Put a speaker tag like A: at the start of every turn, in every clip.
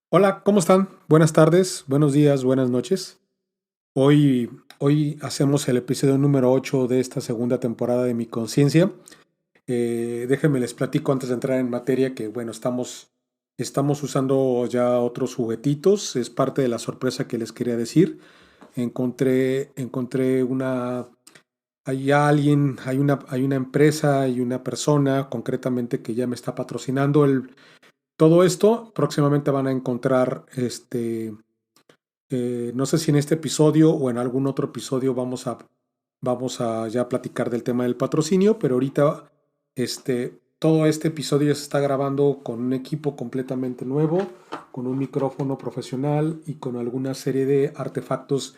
A: Hola, ¿cómo están? Buenas tardes, buenos días, buenas noches. Hoy hacemos el episodio número 8 de esta segunda temporada de Mi Conciencia. Déjenme les platico antes de entrar en materia que, bueno, estamos usando ya otros juguetitos. Es parte de la sorpresa que les quería decir. Encontré hay alguien, hay una empresa, hay una persona concretamente que ya me está patrocinando todo esto. Próximamente van a encontrar no sé si en este episodio o en algún otro episodio vamos a ya platicar del tema del patrocinio, pero ahorita todo este episodio ya se está grabando con un equipo completamente nuevo, con un micrófono profesional y con alguna serie de artefactos,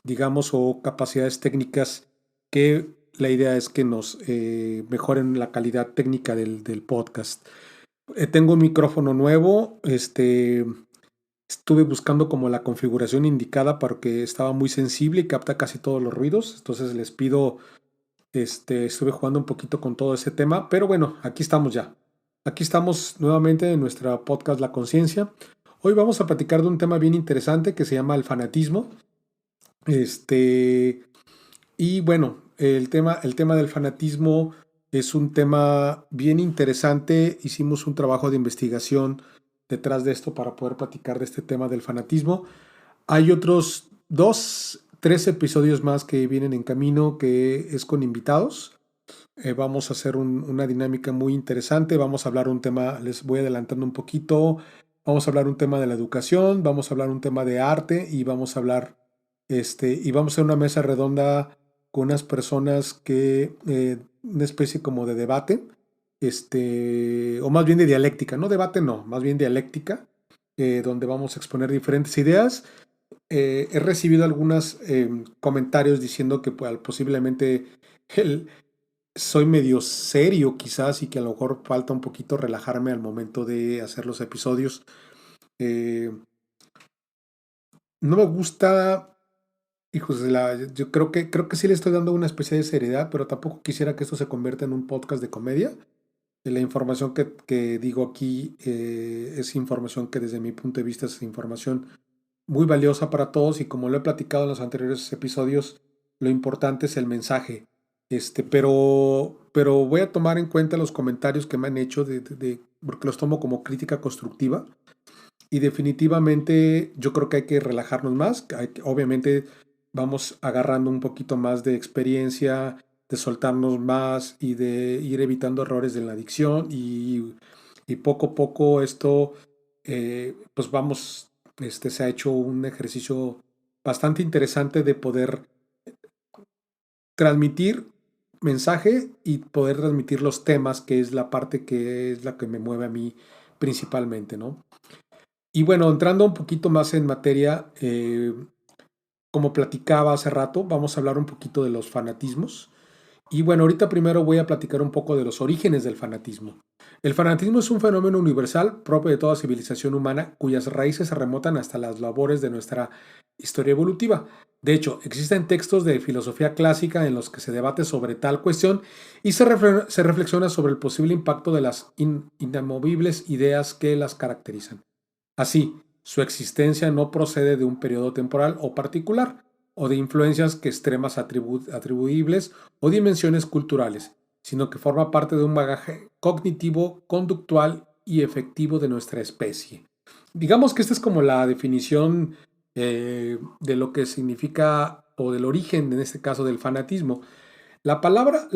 A: digamos, o capacidades técnicas que la idea es que nos mejoren la calidad técnica del podcast. Tengo un micrófono nuevo. Estuve buscando como la configuración indicada porque estaba muy sensible y capta casi todos los ruidos. Entonces les pido, estuve jugando un poquito con todo ese tema, pero bueno, aquí estamos ya. Aquí estamos nuevamente en nuestra podcast La Conciencia. Hoy vamos a platicar de un tema bien interesante que se llama el fanatismo. Este, y bueno, el tema del fanatismo es un tema bien interesante. Hicimos un trabajo de investigación detrás de esto para poder platicar de este tema del fanatismo. Hay otros dos, tres episodios más que vienen en camino que es con invitados. Vamos a hacer una dinámica muy interesante. Vamos a hablar un tema, les voy adelantando un poquito. Vamos a hablar un tema de la educación, vamos a hablar un tema de arte y vamos a hacer una mesa redonda con unas personas una especie como de debate, o más bien de dialéctica, no debate, no, más bien dialéctica, donde vamos a exponer diferentes ideas. He recibido algunos comentarios diciendo que pues, posiblemente el, soy medio serio quizás y que a lo mejor falta un poquito relajarme al momento de hacer los episodios. Eh, no me gusta, hijos yo creo que sí le estoy dando una especie de seriedad, pero tampoco quisiera que esto se convierta en un podcast de comedia. La información que digo aquí es información que desde mi punto de vista es información muy valiosa para todos y como lo he platicado en los anteriores episodios, lo importante es el mensaje. Pero voy a tomar en cuenta los comentarios que me han hecho porque los tomo como crítica constructiva y definitivamente yo creo que hay que relajarnos más. Obviamente vamos agarrando un poquito más de experiencia, de soltarnos más y de ir evitando errores en la dicción y poco a poco esto, pues se ha hecho un ejercicio bastante interesante de poder transmitir mensaje y poder transmitir los temas, que es la parte que es la que me mueve a mí principalmente, ¿no? Y bueno, entrando un poquito más en materia, como platicaba hace rato, vamos a hablar un poquito de los fanatismos. Y bueno, ahorita primero voy a platicar un poco de los orígenes del fanatismo. El fanatismo es un fenómeno universal propio de toda civilización humana cuyas raíces se remontan hasta las labores de nuestra historia evolutiva. De hecho, existen textos de filosofía clásica en los que se debate sobre tal cuestión y se reflexiona sobre el posible impacto de las inamovibles ideas que las caracterizan. Así, su existencia no procede de un periodo temporal o particular, o de influencias que extremas atribuibles o dimensiones culturales, sino que forma parte de un bagaje cognitivo, conductual y efectivo de nuestra especie. Digamos que esta es como la definición de lo que significa o del origen, en este caso, del fanatismo. La palabra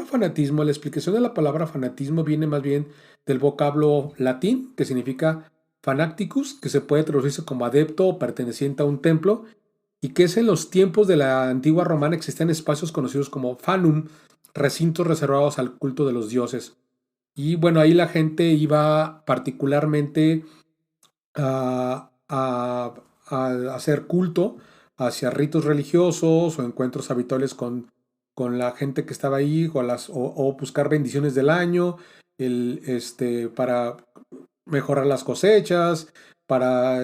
A: fanatismo, la explicación de la palabra fanatismo viene más bien del vocablo latín, que significa fanacticus, que se puede traducirse como adepto o perteneciente a un templo, y que es en los tiempos de la antigua romana existían espacios conocidos como fanum, recintos reservados al culto de los dioses. Y bueno, ahí la gente iba particularmente a hacer culto hacia ritos religiosos o encuentros habituales con la gente que estaba ahí o buscar bendiciones del año para mejorar las cosechas, para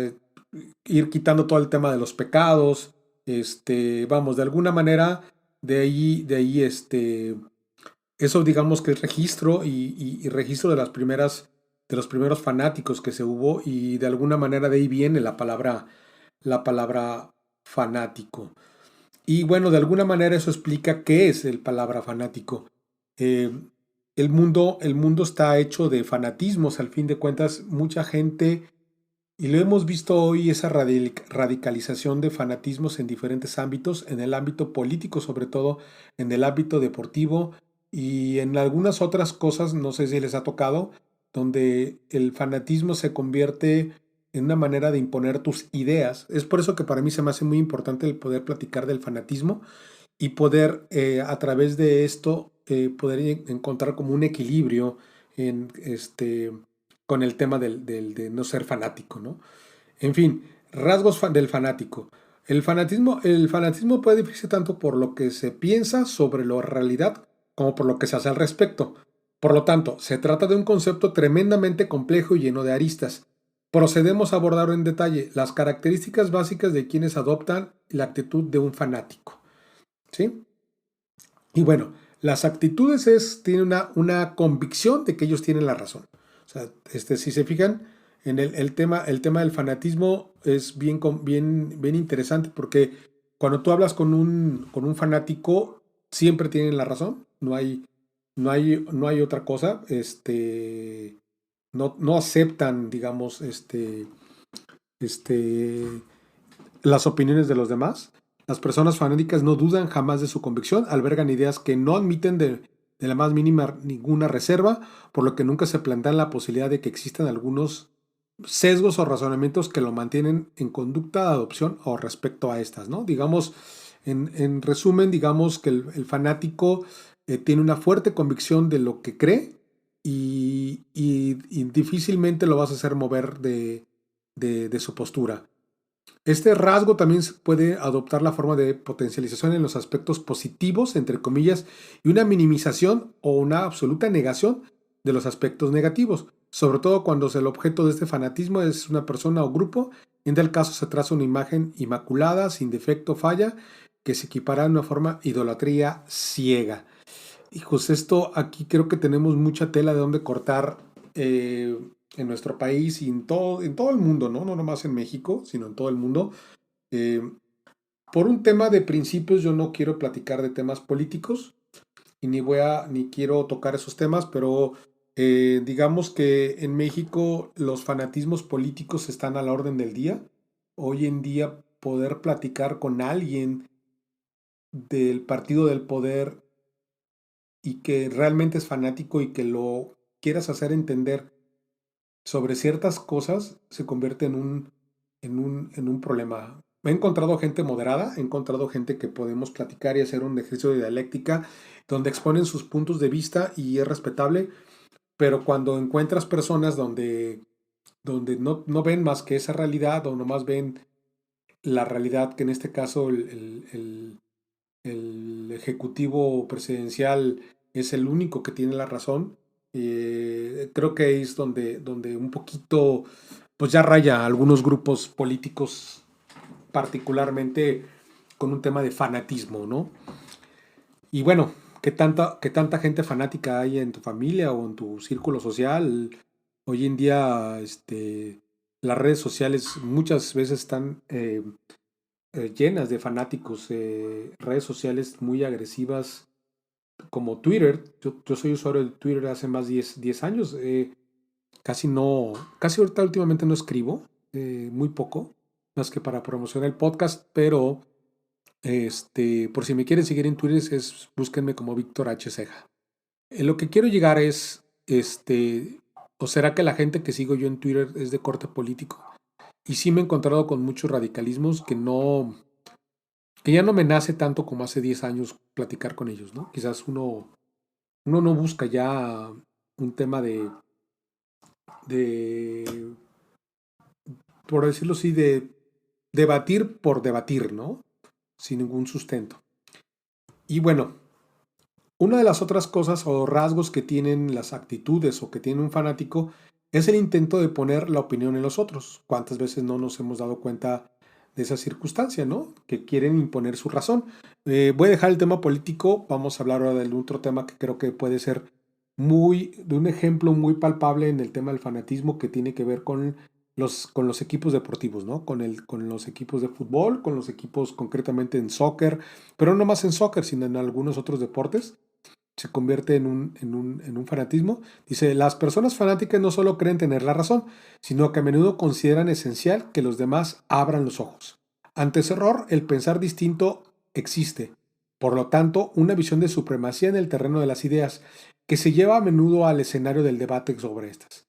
A: ir quitando todo el tema de los pecados. Vamos, de alguna manera Eso digamos que es registro y registro de los primeros fanáticos que se hubo y de alguna manera de ahí viene la palabra fanático. Y bueno, de alguna manera eso explica qué es el palabra fanático. Eh, el mundo está hecho de fanatismos, al fin de cuentas, mucha gente, y lo hemos visto hoy, esa radicalización de fanatismos en diferentes ámbitos, en el ámbito político sobre todo, en el ámbito deportivo y en algunas otras cosas, no sé si les ha tocado, donde el fanatismo se convierte en una manera de imponer tus ideas. Es por eso que para mí se me hace muy importante el poder platicar del fanatismo y poder a través de esto poder encontrar como un equilibrio en con el tema de no ser fanático, ¿no? En fin, rasgos del fanático. El fanatismo puede definirse tanto por lo que se piensa sobre la realidad como por lo que se hace al respecto. Por lo tanto, se trata de un concepto tremendamente complejo y lleno de aristas. Procedemos a abordar en detalle las características básicas de quienes adoptan la actitud de un fanático. ¿Sí? Y bueno, las actitudes tienen una convicción de que ellos tienen la razón. O sea, si se fijan, en el tema del fanatismo es bien interesante porque cuando tú hablas con un fanático, siempre tienen la razón. No hay otra cosa. No aceptan, digamos, este, las opiniones de los demás. Las personas fanáticas no dudan jamás de su convicción, albergan ideas que no admiten de la más mínima ninguna reserva, por lo que nunca se plantean la posibilidad de que existan algunos sesgos o razonamientos que lo mantienen en conducta de adopción o respecto a estas, ¿no? Digamos, en resumen, digamos que el fanático tiene una fuerte convicción de lo que cree y difícilmente lo vas a hacer mover de su postura. Este rasgo también puede adoptar la forma de potencialización en los aspectos positivos, entre comillas, y una minimización o una absoluta negación de los aspectos negativos, sobre todo cuando el objeto de este fanatismo es una persona o grupo, en tal caso se traza una imagen inmaculada, sin defecto, falla, que se equipara a una forma idolatría ciega. Hijos, esto aquí creo que tenemos mucha tela de donde cortar en nuestro país y en todo el mundo, ¿no? No nomás en México, sino en todo el mundo. Eh, por un tema de principios, yo no quiero platicar de temas políticos y ni quiero tocar esos temas, pero digamos que en México los fanatismos políticos están a la orden del día. Hoy en día poder platicar con alguien del partido del poder y que realmente es fanático y que lo quieras hacer entender sobre ciertas cosas se convierte en un problema. He encontrado gente moderada, he encontrado gente que podemos platicar y hacer un ejercicio de dialéctica donde exponen sus puntos de vista y es respetable, pero cuando encuentras personas donde no ven más que esa realidad o nomás ven la realidad que en este caso el ejecutivo presidencial es el único que tiene la razón. Creo que es donde un poquito, pues ya raya algunos grupos políticos, particularmente con un tema de fanatismo, ¿no? Y bueno, qué tanta gente fanática hay en tu familia o en tu círculo social? Hoy en día, las redes sociales muchas veces están llenas de fanáticos, redes sociales muy agresivas como Twitter. Yo soy usuario de Twitter hace más de 10 años. Casi ahorita últimamente no escribo, muy poco, más que para promocionar el podcast, pero por si me quieren seguir en Twitter búsquenme como Víctor H. Ceja. Lo que quiero llegar es, o será que la gente que sigo yo en Twitter es de corte político. Y sí me he encontrado con muchos radicalismos que ya no me nace tanto como hace 10 años platicar con ellos, ¿no? Quizás uno no busca ya un tema de, por decirlo así, de debatir por debatir, ¿no? Sin ningún sustento. Y bueno, una de las otras cosas o rasgos que tienen las actitudes o que tiene un fanático es el intento de poner la opinión en los otros. ¿Cuántas veces no nos hemos dado cuenta de esa circunstancia, ¿no? Que quieren imponer su razón. Voy a dejar el tema político, vamos a hablar ahora del otro tema que creo que puede ser de un ejemplo muy palpable en el tema del fanatismo que tiene que ver con los equipos deportivos, ¿no? Con los equipos de fútbol, con los equipos concretamente en soccer, pero no más en soccer, sino en algunos otros deportes. Se convierte en un fanatismo. Dice, las personas fanáticas no solo creen tener la razón, sino que a menudo consideran esencial que los demás abran los ojos. Ante ese error, el pensar distinto existe. Por lo tanto, una visión de supremacía en el terreno de las ideas, que se lleva a menudo al escenario del debate sobre estas.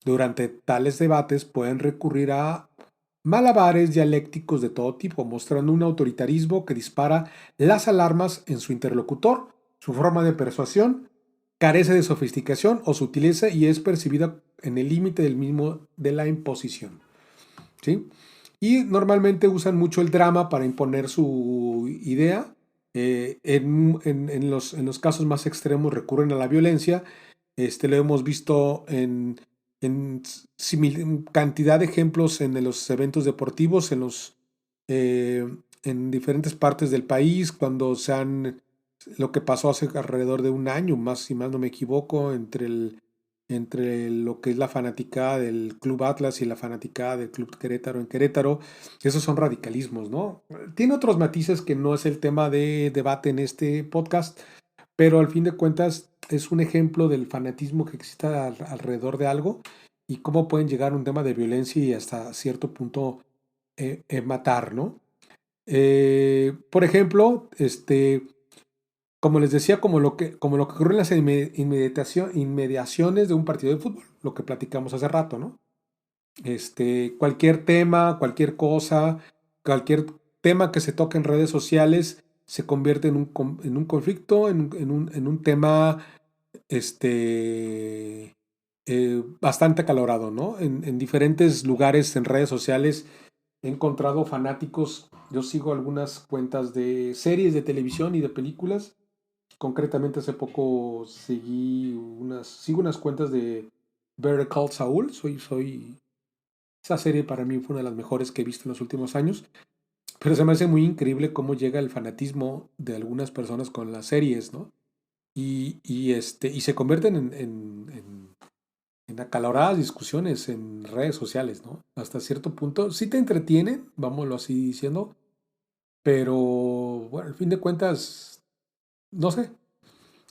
A: Durante tales debates pueden recurrir a malabares dialécticos de todo tipo, mostrando un autoritarismo que dispara las alarmas en su interlocutor. Su forma de persuasión carece de sofisticación o sutileza y es percibida en el límite del mismo de la imposición. ¿Sí? Y normalmente usan mucho el drama para imponer su idea. En los casos más extremos recurren a la violencia. Lo hemos visto en cantidad de ejemplos en los eventos deportivos, eh, en diferentes partes del país, cuando se han, lo que pasó hace alrededor de un año, más si más no me equivoco, entre lo que es la fanaticada del Club Atlas y la fanaticada del Club Querétaro en Querétaro. Esos son radicalismos, ¿no? Tiene otros matices que no es el tema de debate en este podcast, pero al fin de cuentas es un ejemplo del fanatismo que existe alrededor de algo y cómo pueden llegar a un tema de violencia y hasta cierto punto matar, ¿no? Por ejemplo, como les decía, como lo que ocurre en las inmediaciones de un partido de fútbol, lo que platicamos hace rato, ¿no? Cualquier tema, cualquier cosa, cualquier tema que se toque en redes sociales se convierte en un conflicto, en un tema bastante acalorado, ¿no? En diferentes lugares en redes sociales he encontrado fanáticos. Yo sigo algunas cuentas de series de televisión y de películas. Concretamente hace poco sigo unas cuentas de Better Call Saul. Esa serie para mí fue una de las mejores que he visto en los últimos años. Pero se me hace muy increíble cómo llega el fanatismo de algunas personas con las series, ¿no? Y se convierten en acaloradas discusiones en redes sociales, ¿no? Hasta cierto punto. Sí te entretienen, vámonos así diciendo, pero bueno, al fin de cuentas, no sé.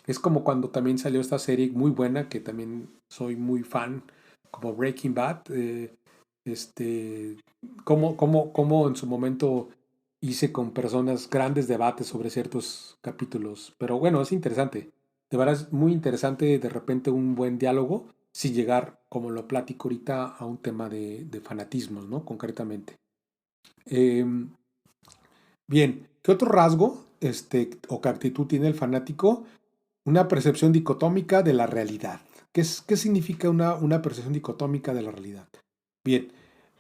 A: Es como cuando también salió esta serie muy buena, que también soy muy fan, como Breaking Bad. Este, cómo en su momento hice con personas grandes debates sobre ciertos capítulos. Pero bueno, es interesante. De verdad es muy interesante de repente un buen diálogo sin llegar, como lo platico ahorita, a un tema de fanatismos, ¿no? Concretamente. Em, Bien, ¿qué otro rasgo o qué actitud tiene el fanático? Una percepción dicotómica de la realidad. ¿Qué significa una percepción dicotómica de la realidad? Bien,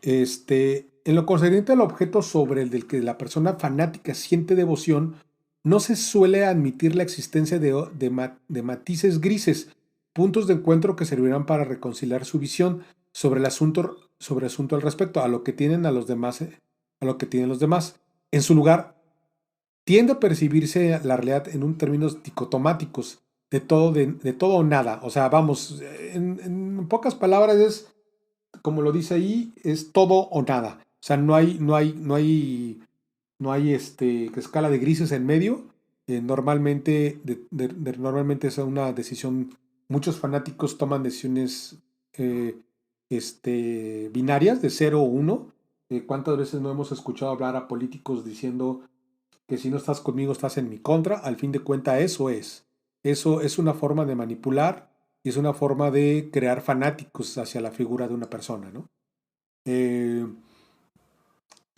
A: en lo concerniente al objeto sobre el del que la persona fanática siente devoción, no se suele admitir la existencia de matices grises, puntos de encuentro que servirán para reconciliar su visión sobre asunto al respecto, a lo que tienen a los demás, a lo que tienen los demás. En su lugar, tiende a percibirse la realidad en un términos dicotomáticos, de todo o nada. O sea, vamos, en pocas palabras es, como lo dice ahí, es todo o nada. O sea, no hay escala de grises en medio. Normalmente es una decisión, muchos fanáticos toman decisiones eh, binarias de 0 o 1. ¿Cuántas veces no hemos escuchado hablar a políticos diciendo que si no estás conmigo estás en mi contra? Al fin de cuentas eso es. Eso es una forma de manipular y es una forma de crear fanáticos hacia la figura de una persona, ¿no? Eh,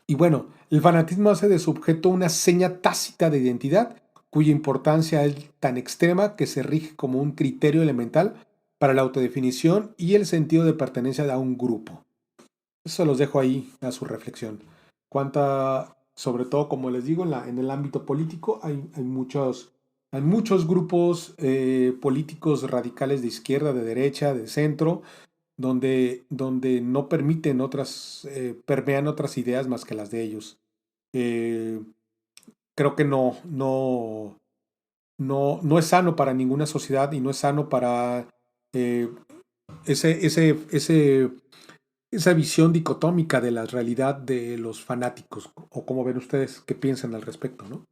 A: y bueno, el fanatismo hace de su objeto una seña tácita de identidad, cuya importancia es tan extrema que se rige como un criterio elemental para la autodefinición y el sentido de pertenencia a un grupo. Eso los dejo ahí a su reflexión. Sobre todo, como les digo, en el ámbito político hay muchos grupos políticos radicales de izquierda, de derecha, de centro, donde no permiten permean otras ideas más que las de ellos. Eh, creo que no es sano para ninguna sociedad y no es sano para eh, ese, ese, ese, esa visión dicotómica de la realidad de los fanáticos, o como ven ustedes, qué piensan al respecto, ¿no?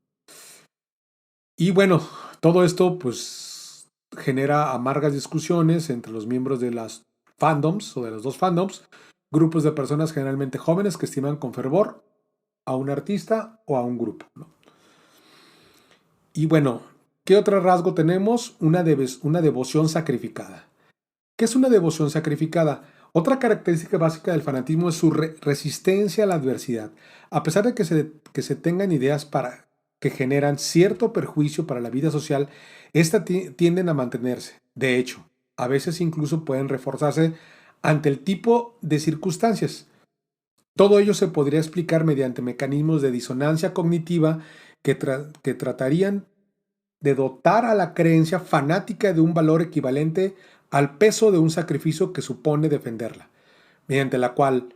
A: Y bueno, todo esto pues genera amargas discusiones entre los miembros de las fandoms o de los dos fandoms, grupos de personas generalmente jóvenes que estiman con fervor a un artista o a un grupo, ¿no? Y bueno, ¿qué otro rasgo tenemos? Una devoción sacrificada. ¿Qué es una devoción sacrificada? Otra característica básica del fanatismo es su resistencia a la adversidad. A pesar de que se tengan ideas que generan cierto perjuicio para la vida social, estas tienden a mantenerse. De hecho, a veces incluso pueden reforzarse ante el tipo de circunstancias. Todo ello se podría explicar mediante mecanismos de disonancia cognitiva que tratarían de dotar a la creencia fanática de un valor equivalente al peso de un sacrificio que supone defenderla, mediante la cual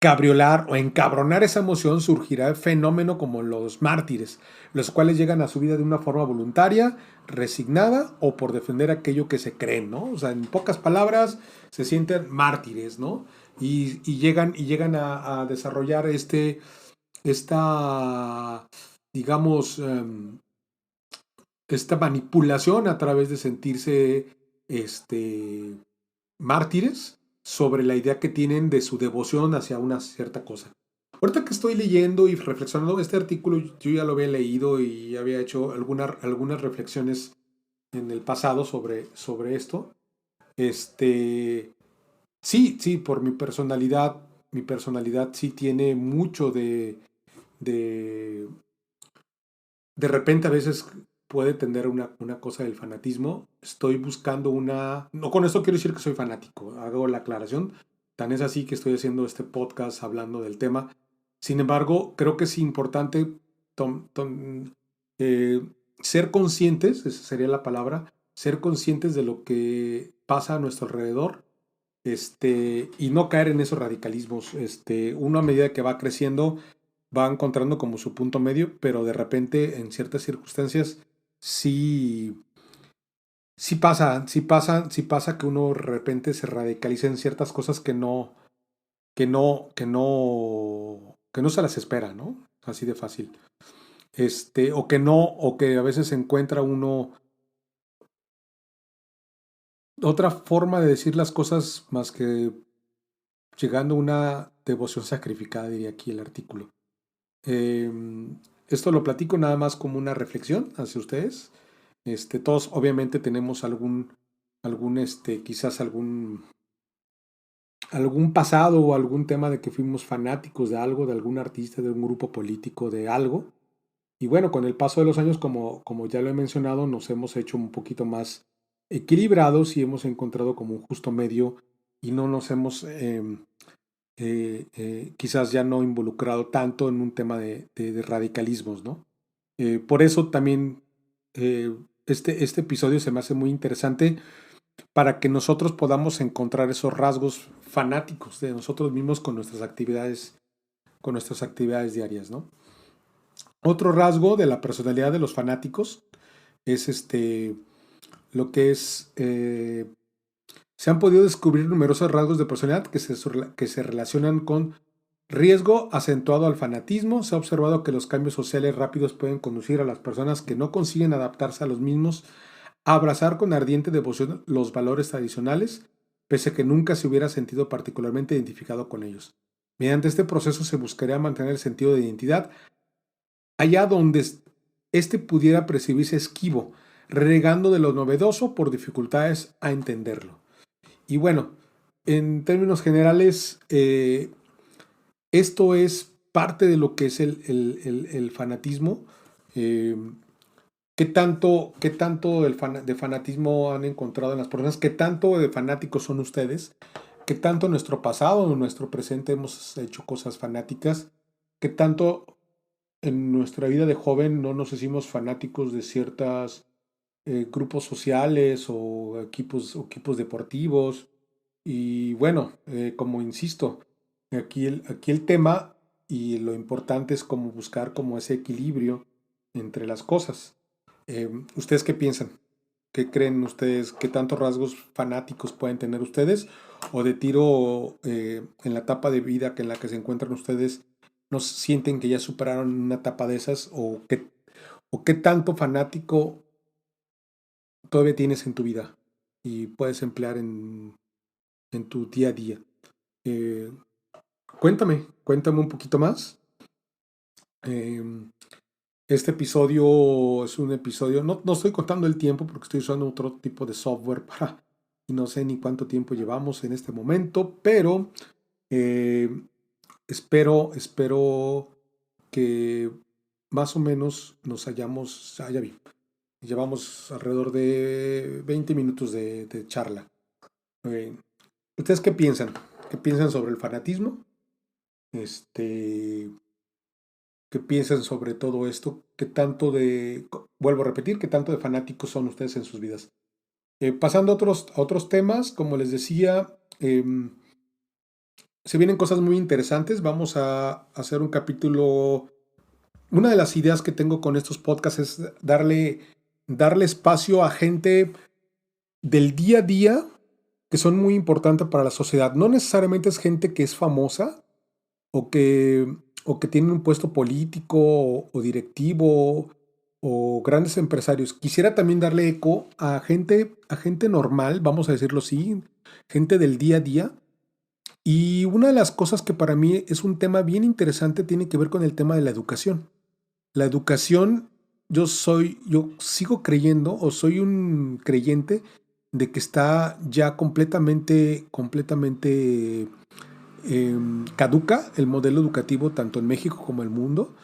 A: cabriolar o encabronar esa emoción surgirá el fenómeno como los mártires, los cuales llegan a su vida de una forma voluntaria, resignada o por defender aquello que se creen, ¿no? O sea, en pocas palabras, se sienten mártires, ¿no? Y llegan a desarrollar esta, digamos, esta manipulación a través de sentirse este, mártires sobre la idea que tienen de su devoción hacia una cierta cosa. Ahorita que estoy leyendo y reflexionando este artículo, yo ya lo había leído y había hecho algunas reflexiones en el pasado sobre esto. Este, sí, sí, por mi personalidad sí tiene mucho de de repente a veces puede tender una cosa del fanatismo. Estoy buscando una... No con esto quiero decir que soy fanático, hago la aclaración. Tan es así que estoy haciendo este podcast hablando del tema. Sin embargo, creo que es importante tom- tom- eh, ser conscientes, esa sería la palabra, ser conscientes de lo que pasa a nuestro alrededor, y no caer en esos radicalismos. Uno a medida que va creciendo va encontrando como su punto medio, pero de repente en ciertas circunstancias sí, sí pasa que uno de repente se radicaliza en ciertas cosas que no se las espera, ¿no? Así de fácil. O que a veces encuentra uno otra forma de decir las cosas más que llegando a una devoción sacrificada, diría aquí el artículo. Eh, Esto lo platico nada más como una reflexión hacia ustedes. Todos obviamente tenemos quizás algún pasado o algún tema de que fuimos fanáticos de algo, de algún artista, de un grupo político, de algo. Y bueno, con el paso de los años, como ya lo he mencionado, nos hemos hecho un poquito más equilibrados y hemos encontrado como un justo medio y no nos hemos quizás ya no involucrado tanto en un tema de radicalismos, ¿no? Por eso también eh, este episodio se me hace muy interesante para que nosotros podamos encontrar esos rasgos fanáticos de nosotros mismos con nuestras actividades diarias, ¿no? Otro rasgo de la personalidad de los fanáticos es lo que es se han podido descubrir numerosos rasgos de personalidad que se relacionan con riesgo acentuado al fanatismo. Se ha observado que los cambios sociales rápidos pueden conducir a las personas que no consiguen adaptarse a los mismos a abrazar con ardiente devoción los valores tradicionales, pese a que nunca se hubiera sentido particularmente identificado con ellos. Mediante este proceso se buscaría mantener el sentido de identidad allá donde este pudiera percibirse esquivo, renegando de lo novedoso por dificultades a entenderlo. Y bueno, en términos generales, esto es parte de lo que es el fanatismo. Eh, ¿Qué tanto de fanatismo han encontrado en las personas? ¿Qué tanto de fanáticos son ustedes? ¿Qué tanto en nuestro pasado o en nuestro presente hemos hecho cosas fanáticas? ¿Qué tanto en nuestra vida de joven no nos hicimos fanáticos de ciertos grupos sociales o equipos deportivos? Y bueno, como insisto, aquí el tema y lo importante es como buscar como ese equilibrio entre las cosas. ¿Ustedes qué piensan? ¿Qué creen ustedes? ¿Qué tantos rasgos fanáticos pueden tener ustedes? ¿O de tiro en la etapa de vida que en la que se encuentran ustedes no sienten que ya superaron una etapa de esas? ¿O qué tanto fanático todavía tienes en tu vida y puedes emplear en tu día a día? Eh, cuéntame un poquito más. Em, Este episodio es un episodio, no estoy contando el tiempo porque estoy usando otro tipo de software para, y no sé ni cuánto tiempo llevamos en este momento, pero eh, espero que más o menos ya vi, llevamos alrededor de 20 minutos de charla. Eh, ¿Ustedes qué piensan? ¿Qué piensan sobre el fanatismo? Este, ¿Qué piensan sobre todo esto? Vuelvo a repetir, qué tanto de fanáticos son ustedes en sus vidas? Pasando a otros temas, como les decía, se vienen cosas muy interesantes. Vamos a hacer un capítulo. Una de las ideas que tengo con estos podcasts es darle espacio a gente del día a día que son muy importantes para la sociedad. No necesariamente es gente que es famosa, o que, o que tienen un puesto político o directivo o grandes empresarios. Quisiera también darle eco a gente normal, vamos a decirlo así, gente del día a día. Y una de las cosas que para mí es un tema bien interesante tiene que ver con el tema de la educación. La educación, yo sigo creyendo o soy un creyente de que está ya completamente caduca el modelo educativo tanto en México como en el mundo.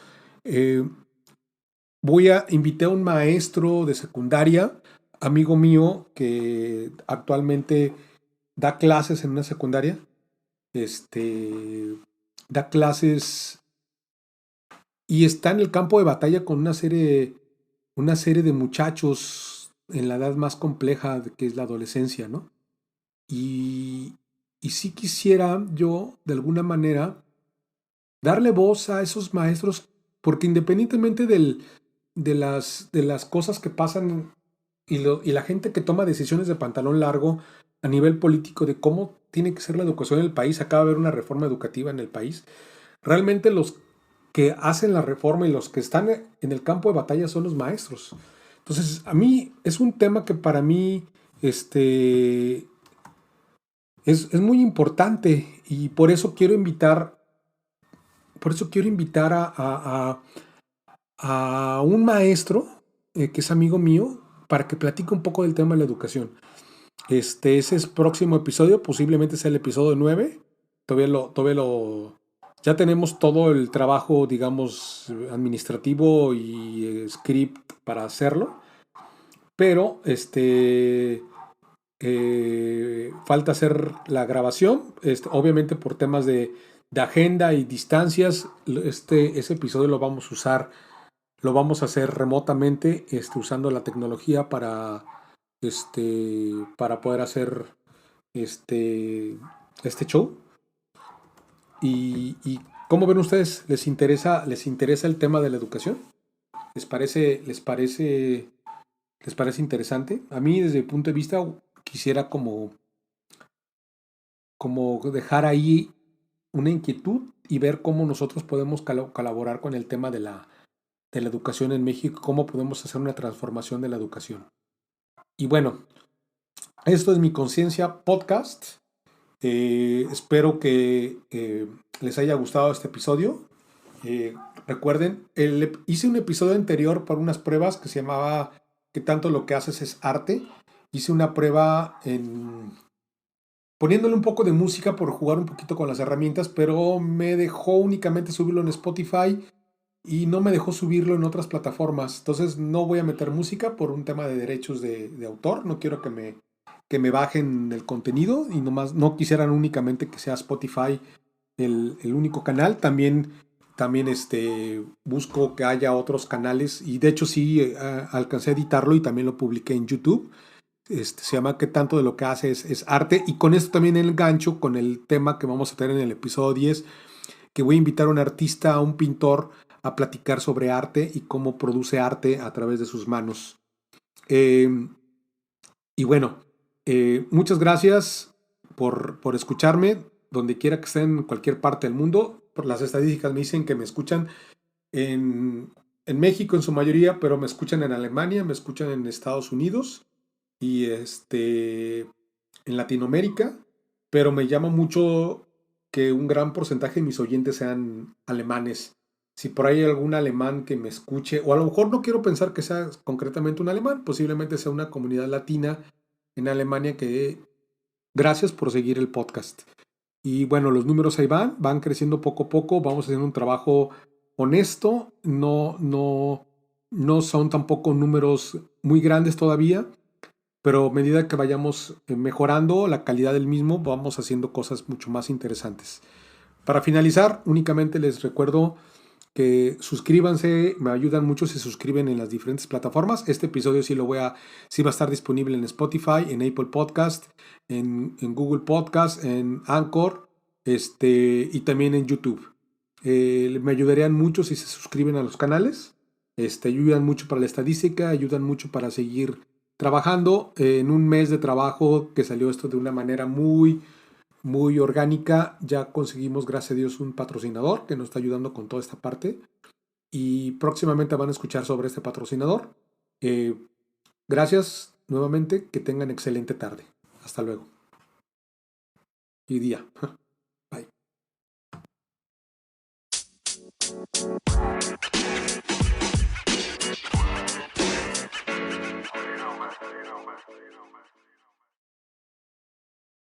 A: Eh, Invité a un maestro de secundaria, amigo mío, que actualmente da clases en una secundaria. Este, Da clases y está en el campo de batalla con una serie de muchachos en la edad más compleja que es la adolescencia, ¿no? Y, y sí quisiera yo, de alguna manera, darle voz a esos maestros, porque independientemente de las cosas que pasan y la gente que toma decisiones de pantalón largo a nivel político de cómo tiene que ser la educación en el país, acaba de haber una reforma educativa en el país, realmente los que hacen la reforma y los que están en el campo de batalla son los maestros. Entonces, a mí es un tema que para mí es muy importante y por eso quiero invitar a un maestro que es amigo mío para que platique un poco del tema de la educación. Ese es próximo episodio, posiblemente sea el episodio 9. Todavía lo, ya tenemos todo el trabajo, digamos, administrativo y script para hacerlo, pero falta hacer la grabación, obviamente por temas de agenda y distancias, ese episodio lo vamos a hacer remotamente, usando la tecnología para poder hacer este, este show. Y ¿cómo ven ustedes? Les interesa el tema de la educación? Les parece interesante? A mí, desde mi punto de vista, quisiera como dejar ahí una inquietud y ver cómo nosotros podemos colaborar con el tema de la educación en México, cómo podemos hacer una transformación de la educación. Y bueno, esto es Mi Conciencia Podcast. Espero que les haya gustado este episodio. Recuerden, hice un episodio anterior para unas pruebas que se llamaba ¿Qué tanto lo que haces es arte? Hice una prueba poniéndole un poco de música por jugar un poquito con las herramientas, pero me dejó únicamente subirlo en Spotify y no me dejó subirlo en otras plataformas. Entonces no voy a meter música por un tema de derechos de autor. No quiero que me bajen el contenido y nomás no quisieran únicamente que sea Spotify el único canal. También busco que haya otros canales y de hecho sí alcancé a editarlo y también lo publiqué en YouTube. Se llama ¿Qué tanto de lo que hace es arte? Y con esto también engancho con el tema que vamos a tener en el episodio 10, que voy a invitar a un artista, a un pintor, a platicar sobre arte y cómo produce arte a través de sus manos. Y bueno, muchas gracias por escucharme, donde quiera que estén, en cualquier parte del mundo. Por las estadísticas me dicen que me escuchan en, en México en su mayoría, pero me escuchan en Alemania, me escuchan en Estados Unidos y en Latinoamérica, pero me llama mucho que un gran porcentaje de mis oyentes sean alemanes. Si por ahí hay algún alemán que me escuche, o a lo mejor no quiero pensar que sea concretamente un alemán, posiblemente sea una comunidad latina en Alemania que gracias por seguir el podcast. Y bueno, los números ahí van creciendo poco a poco, vamos haciendo un trabajo honesto, no son tampoco números muy grandes todavía, pero a medida que vayamos mejorando la calidad del mismo, vamos haciendo cosas mucho más interesantes. Para finalizar, únicamente les recuerdo que suscríbanse, me ayudan mucho si se suscriben en las diferentes plataformas. Este episodio sí va a estar disponible en Spotify, en Apple Podcast, en Google Podcast, en Anchor, y también en YouTube. Me ayudarían mucho si se suscriben a los canales. Ayudan mucho para la estadística, ayudan mucho para seguir trabajando. En un mes de trabajo que salió esto de una manera muy orgánica, ya conseguimos, gracias a Dios, un patrocinador que nos está ayudando con toda esta parte y próximamente van a escuchar sobre este patrocinador. Gracias nuevamente, que tengan excelente tarde. Hasta luego. Y día. Bye.